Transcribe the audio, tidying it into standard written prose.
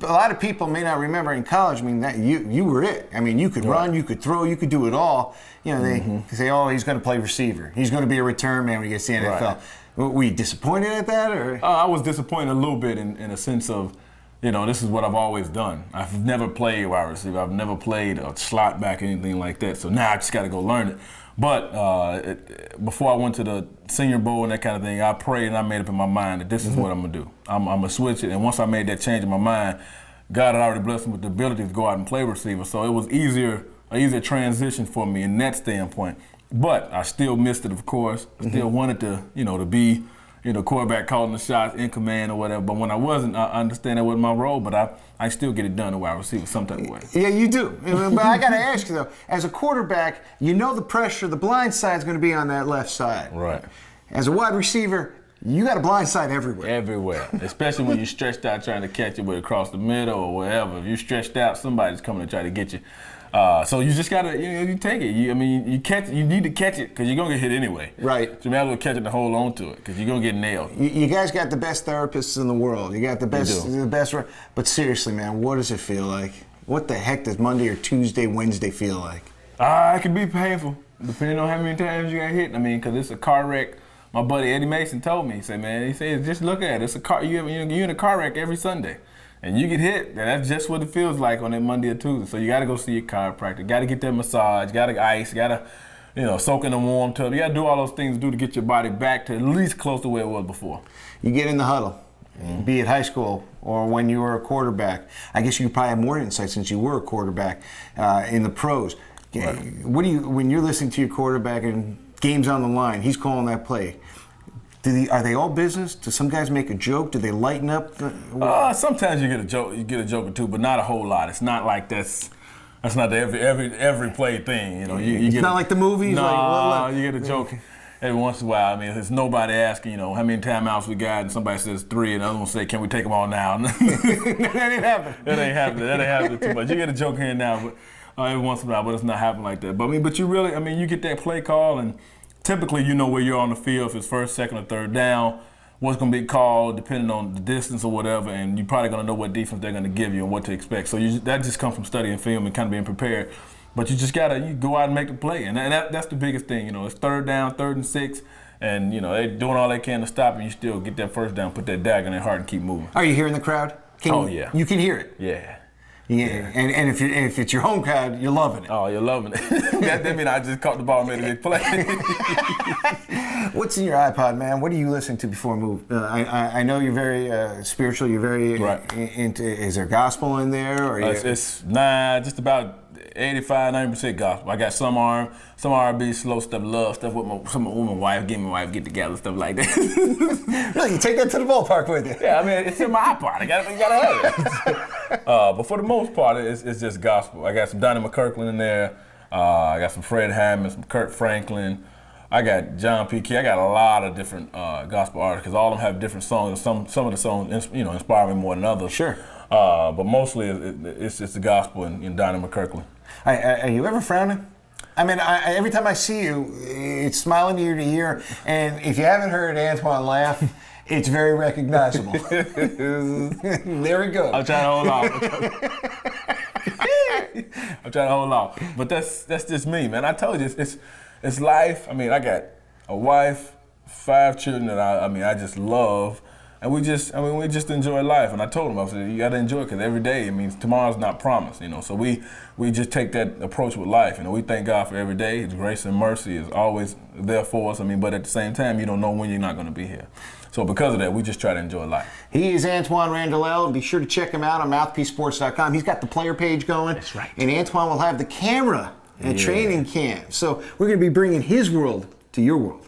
a lot of people may not remember in college. I mean, that you were it. I mean, you could run, you could throw, you could do it all. You know, they say, oh, he's going to play receiver. He's going to be a return man when he gets to the NFL. Right. Were you disappointed at that, or? I was disappointed a little bit in a sense of, you know, this is what I've always done. I've never played wide receiver. I've never played a slot back or anything like that. So now I just got to go learn it. But before I went to the Senior Bowl and that kind of thing, I prayed and I made up in my mind that this is what I'm going to do. I'm going to switch it. And once I made that change in my mind, God had already blessed me with the ability to go out and play receiver. So it was an easier transition for me in that standpoint. But I still missed it, of course. I still wanted to, to be, quarterback calling the shots, in command or whatever. But when I wasn't, I understand that wasn't my role, but I still get it done in wide receiver some type of way. Yeah, you do. But I got to ask you, though, as a quarterback, you know the pressure, the blind side is going to be on that left side. Right. As a wide receiver, you got a blind side everywhere. Everywhere, especially when you're stretched out trying to catch it with across the middle or wherever. If you're stretched out, somebody's coming to try to get you. So you just gotta, you take it. You need to catch it because you're gonna get hit anyway. Right. So you might as well catch it and hold on to it because you're gonna get nailed. You guys got the best therapists in the world. You got the best. But seriously, man, what does it feel like? What the heck does Monday or Tuesday, Wednesday feel like? It can be painful depending on how many times you got hit. I mean, because it's a car wreck. My buddy Eddie Mason told me, he said, just look at it. It's a car. You're in a car wreck every Sunday. And you get hit, and that's just what it feels like on that Monday or Tuesday. So you got to go see your chiropractor. Got to get that massage. Got to ice. Got to, soak in a warm tub. You got to do all those things to get your body back to at least close to where it was before. You get in the huddle, be it high school or when you were a quarterback. I guess you probably have more insight since you were a quarterback in the pros. Right. When you're listening to your quarterback and game's on the line, he's calling that play. Are they all business? Do some guys make a joke? Do they lighten up? Sometimes you get a joke or two, but not a whole lot. It's not like that's not the every play thing. It's not like the movies. No, you get a joke every once in a while. I mean, it's nobody asking, how many timeouts we got, and somebody says 3, and the other one say, can we take them all now? That ain't happening. That ain't happening too much. You get a joke here and now, but every once in a while, but it's not happening like that. But you really, you get that play call and. Typically, you know where you're on the field, if it's first, second, or third down, what's going to be called depending on the distance or whatever, and you're probably going to know what defense they're going to give you and what to expect. So that just comes from studying film and kind of being prepared. But you just got to go out and make the play, and that's the biggest thing. It's third down, 3rd and 6, and they're doing all they can to stop, and you still get that first down, put that dagger in their heart, and keep moving. Are you hearing the crowd? Yeah. You can hear it? Yeah. Yeah, and if it's your home crowd, you're loving it. Oh, you're loving it. That means I just caught the ball and made a big play. What's in your iPod, man? What are you listening to before move? I know you're very spiritual. You're very into. Is there gospel in there? Or it's just about 85-90% gospel. I got some R&B, slow stuff, love stuff with my wife, get together, stuff like that. Really, you take that to the ballpark with you? Yeah, it's in my iPod. I gotta have it. But for the most part, it's just gospel. I got some Donnie McKirkland in there. I got some Fred Hammond, some Kurt Franklin. I got John P. Key. I got a lot of different gospel artists because all of them have different songs. Some of the songs, inspire me more than others. Sure. But mostly it's just the gospel and Donnie McKirkland. Are you ever frowning? I mean, every time I see you, it's smiling ear to ear. And if you haven't heard Antwaan laugh, it's very recognizable. There we go. I'm trying to hold off. But that's just me, man. I told you, it's life. I mean, I got a wife, 5 children that I just love. And we just enjoy life. And I told him, I said, you got to enjoy it because every day, it means tomorrow's not promised, So we just take that approach with life. We thank God for every day. His grace and mercy is always there for us. But at the same time, you don't know when you're not going to be here. So because of that, we just try to enjoy life. He is Antwaan Randle. Be sure to check him out on mouthpiecesports.com. He's got the player page going. That's right. And Antwaan will have the camera at training camp. So we're going to be bringing his world to your world.